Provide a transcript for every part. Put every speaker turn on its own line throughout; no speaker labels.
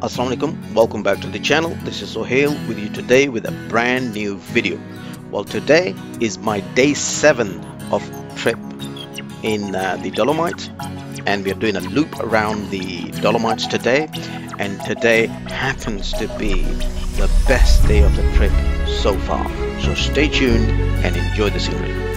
Assalamu alaikum, welcome back to the channel. This is Sohail with you today with a brand new video. Well, today is my day 7 of trip in the Dolomites, and we are doing a loop around the Dolomites today, and today happens to be the best day of the trip so far. So stay tuned and enjoy the scenery.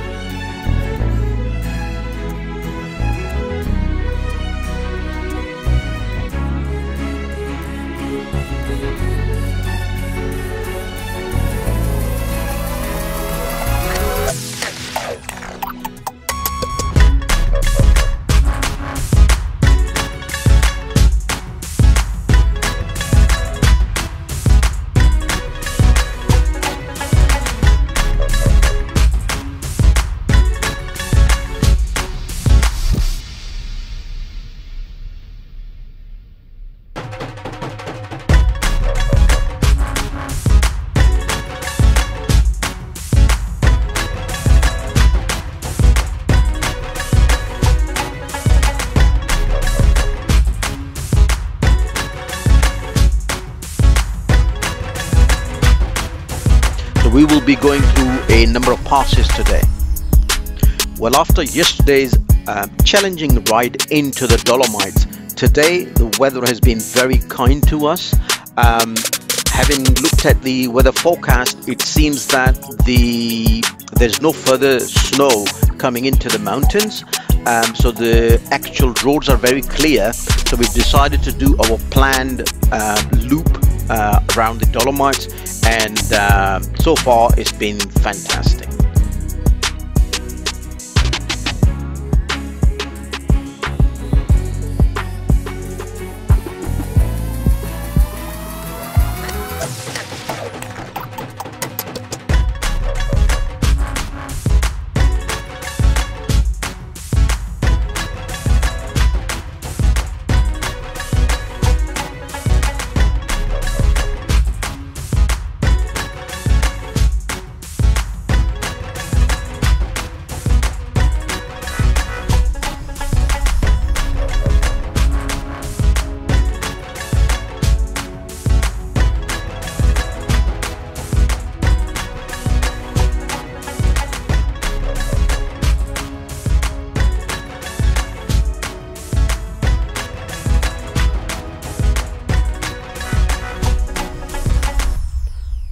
We will be going through a number of passes today. Well, after yesterday's challenging ride into the Dolomites, today the weather has been very kind to us. Having looked at the weather forecast, it seems that there's no further snow coming into the mountains, so the actual roads are very clear. So we've decided to do our planned loop around the Dolomites, and so far it's been fantastic.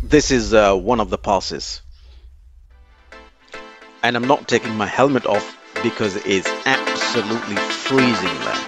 This is one of the passes, and I'm not taking my helmet off because it's absolutely freezing there.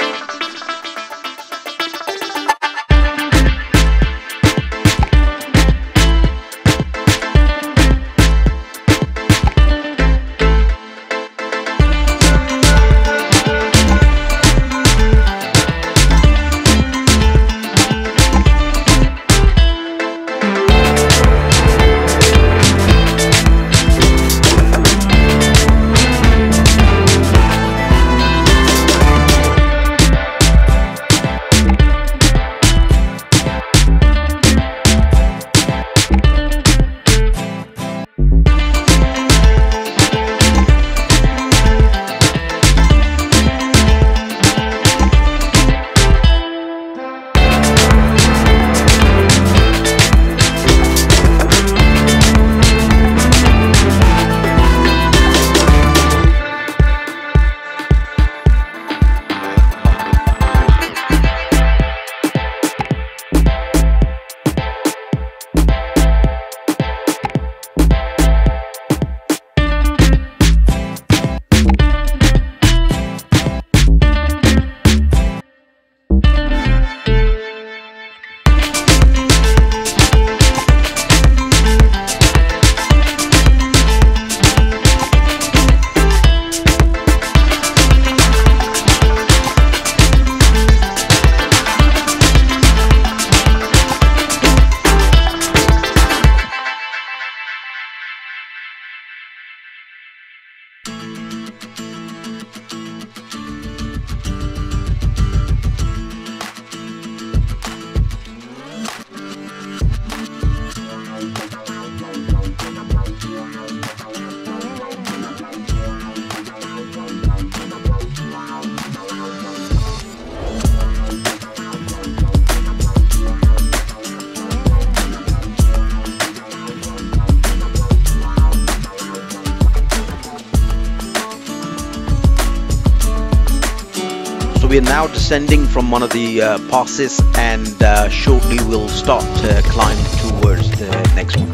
we're now descending from one of the passes, and shortly we'll start to climb towards the next one.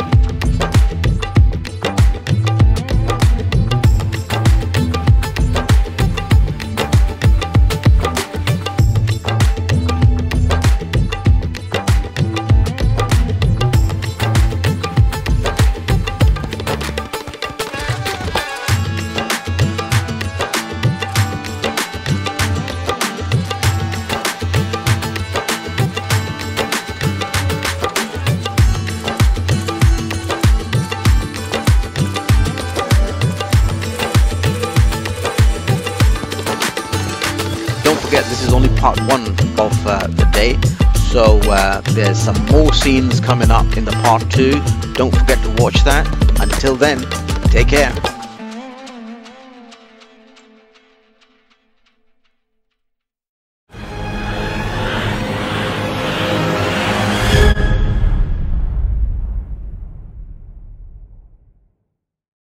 Don't forget, this is only part one of the day, so there's some more scenes coming up in the part two. Don't forget to watch that. Until then, take care.